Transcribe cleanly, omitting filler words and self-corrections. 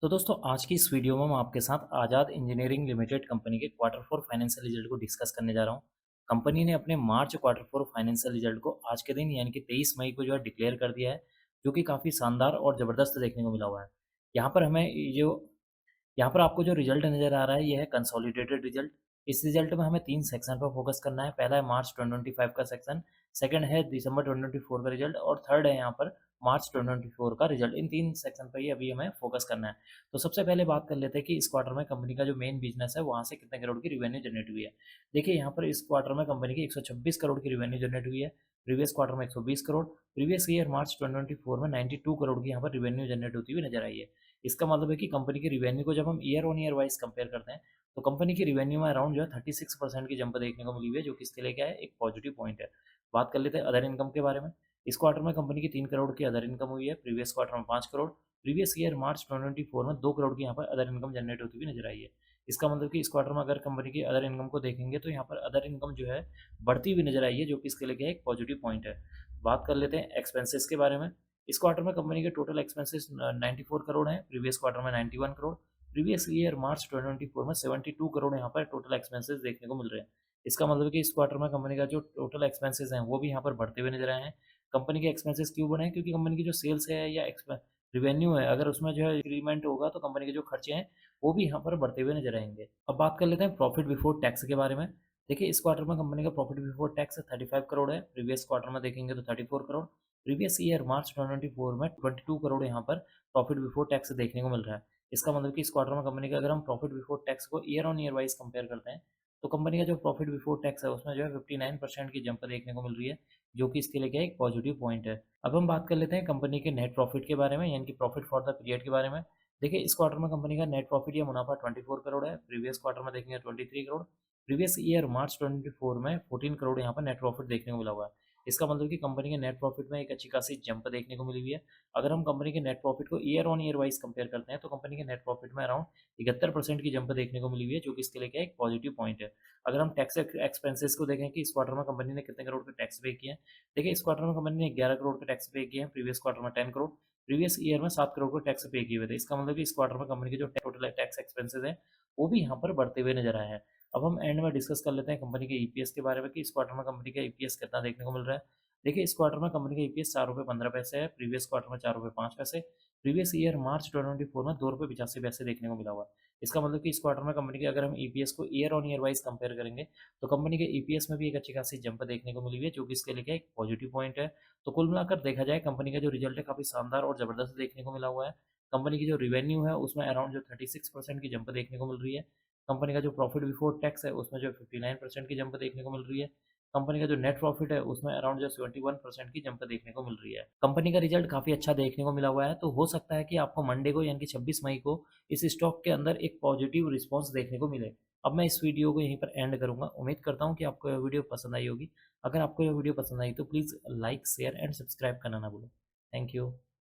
तो दोस्तों आज की इस वीडियो में मैं आपके साथ आज़ाद इंजीनियरिंग लिमिटेड कंपनी के क्वार्टर फोर फाइनेंशियल रिजल्ट को डिस्कस करने जा रहा हूँ। कंपनी ने अपने मार्च क्वार्टर फोर फाइनेंशियल रिजल्ट को आज के दिन यानी कि 23 मई को जो है डिक्लेयर कर दिया है, जो कि काफ़ी शानदार और ज़बरदस्त देखने को मिला हुआ है। यहाँ पर हमें ये जो यहाँ पर आपको जो रिजल्ट नज़र आ रहा है, ये है कंसोलिडेटेड रिजल्ट। इस रिजल्ट में हमें 3 सेक्शन पर फोकस करना है। पहला है मार्च 2025 का सेक्शन, सेकंड है दिसंबर 2024 का रिजल्ट और थर्ड है यहाँ पर मार्च 2024 का रिजल्ट। इन 3 सेक्शन पर ही अभी हमें फोकस करना है। तो सबसे पहले बात कर लेते हैं कि इस क्वार्टर में कंपनी का जो मेन बिज़नेस है, वहाँ से कितने करोड़ की रिवेन्यू जनरेट हुई है। देखिए यहाँ पर इस क्वार्टर में कंपनी की 126 करोड़ की रिवेन्यू जनरेट हुई है। प्रीवियस क्वार्टर में 120 करोड़, प्रीवियस ईयर मार्च 2024 में 92 करोड़ की यहाँ पर रिवेन्यू जनरेट होती हुई नजर आई है। इसका मतलब है कि कंपनी की रिवेन्यू को जब हम year on year wise compare करते हैं, तो कंपनी की रिवेन्यू में अराउंड जो है 36% की जंप देखने को मिली हुई है, जो कि इसके लिए क्या है, एक पॉजिटिव पॉइंट है। बात कर लेते हैं अदर इनकम के बारे में। इस क्वार्टर में कंपनी की 3 करोड़ की अदर इनकम हुई है, प्रीवियस क्वार्टर में 5 करोड़, प्रीवियस ईयर मार्च 2024 में 2 करोड़ की यहाँ पर अदर इनकम जनरेट होती हुई नजर आई है। इसका मतलब कि इस क्वार्टर में अगर कंपनी की अदर इनकम को देखेंगे, तो यहाँ पर अदर इनकम जो है बढ़ती हुई नजर आई है, जो कि इसके लिए क्या है, एक पॉजिटिव पॉइंट है। बात कर लेते हैं एक्सपेंसेस के बारे में। इस क्वार्टर में कंपनी के टोटल एक्सपेंसेस 94 करोड़ हैं, प्रीवियस क्वार्टर में 91 करोड़, प्रीवियस ईयर मार्च 2024 में 72 करोड़ यहाँ पर टोटल एक्सपेंसेस देखने को मिल रहे हैं। इसका मतलब कि इस क्वार्टर में कंपनी का जो टोटल एक्सपेंसेस हैं, वो भी यहाँ पर बढ़ते हुए नजर आए हैं। कंपनी के एक्सपेंसेस क्यों बढ़े हैं? क्योंकि कंपनी की जो सेल्स है या रिवेन्यू है, अगर उसमें जो है इंक्रीमेंट होगा, तो कंपनी के जो खर्चे हैं वो भी यहाँ पर बढ़ते हुए नजर आएंगे। अब बात कर लेते हैं प्रॉफिट बिफोर टैक्स के बारे में। देखिए इस क्वार्टर में कंपनी का प्रॉफिट बिफोर टैक्स 35 करोड़ है, प्रीवियस क्वार्टर में देखेंगे तो 34 करोड़, प्रीवियस ईयर मार्च 2024 में 22 करोड़ यहाँ पर प्रॉफिट बिफोर टैक्स देखने को मिल रहा है। इसका मतलब कि इस क्वार्टर में कंपनी का अगर हम प्रॉफिट बिफोर टैक्स को year on year wise compare करते हैं, तो कंपनी का जो प्रॉफिट बिफोर टैक्स है, उसमें जो है 59% की जंप देखने को मिल रही है, जो कि इसके लिए क्या है, एक पॉजिटिव पॉइंट है। अब हम बात कर लेते हैं कंपनी के नेट प्रॉफिट के बारे में, यानी कि प्रॉफिट फॉर द पीरियड के बारे में। देखिए इस क्वार्टर में कंपनी का नेट प्रॉफिट या मुनाफा 24 करोड़ है, प्रीवियस क्वार्टर में देखेंगे 23 करोड़, प्रीवियस ईयर मार्च 2024 में 14 करोड़ यहाँ पर नेट प्रॉफिट देखने को मिला हुआ है। इसका मतलब कि कंपनी के नेट प्रॉफिट में एक अच्छी खासी जंप देखने को मिली हुई है। अगर हम कंपनी के नेट प्रॉफिट को year on year wise compare करते हैं, तो कंपनी के नेट प्रॉफिट में अराउंड 71% की जंप देखने को मिली हुई है, जो कि इसके लिए क्या है, एक पॉजिटिव पॉइंट है। अगर हम टैक्स एक्सपेंसेस को देखें कि इस क्वार्टर में कंपनी ने कितने करोड़ के टैक्स पे किए हैं, देखिए इस क्वार्टर में कंपनी ने 11 करोड़ के टैक्स पे किए हैं, प्रीवियस क्वार्टर में 10 करोड़, प्रीवियस ईयर में 7 करोड़ के टैक्स पे किए हुए थे। इसका मतलब कि इस क्वार्टर में कंपनी के जो टोटल टैक्स एक्सपेंसेस हैं, वो भी यहाँ पर बढ़ते हुए नजर आए हैं। अब हम एंड में डिस्कस कर लेते हैं कंपनी के ईपीएस के बारे में कि इस क्वार्टर में कंपनी का ईपीएस कितना देखने को मिल रहा है। देखिए इस क्वार्टर में कंपनी का ईपीएस 4 रुपये 15 पैसे है, प्रीवियस क्वार्टर में 4 रुपये 5 पैसे, प्रीवियस ईयर मार्च 2024 में 2 रुपये 85 पैसे देखने को मिला हुआ है। इसका मतलब कि इस क्वार्टर में कंपनी के अगर हम ईपीएस को year on year wise compare करेंगे, तो कंपनी के ईपीएस में भी एक अच्छी खासी जंप देखने को मिली हुई है, जो कि इसके लिए क्या एक पॉजिटिव पॉइंट है। तो कुल मिलाकर देखा जाए, कंपनी का जो रिजल्ट है काफ़ी शानदार और ज़बरदस्त देखने को मिला हुआ है। कंपनी की जो रिवेन्यू है, उसमें अराउंड जो 36% की जंप देखने को मिल रही है। कंपनी का जो प्रॉफिट बिफोर टैक्स है, उसमें जो 59% की जंप देखने को मिल रही है। कंपनी का जो नेट प्रॉफिट है, उसमें अराउंड जो 71% की जंप देखने को मिल रही है। कंपनी का रिजल्ट काफ़ी अच्छा देखने को मिला हुआ है, तो हो सकता है कि आपको मंडे को यानी कि 26 मई को इस स्टॉक के अंदर एक पॉजिटिव रिस्पॉन्स देखने को मिले। अब मैं इस वीडियो को यहीं पर एंड करूँगा। उम्मीद करता हूँ कि आपको यह वीडियो पसंद आई होगी। अगर आपको यह वीडियो पसंद आई, तो please like, share and subscribe करना ना भूलें। Thank you.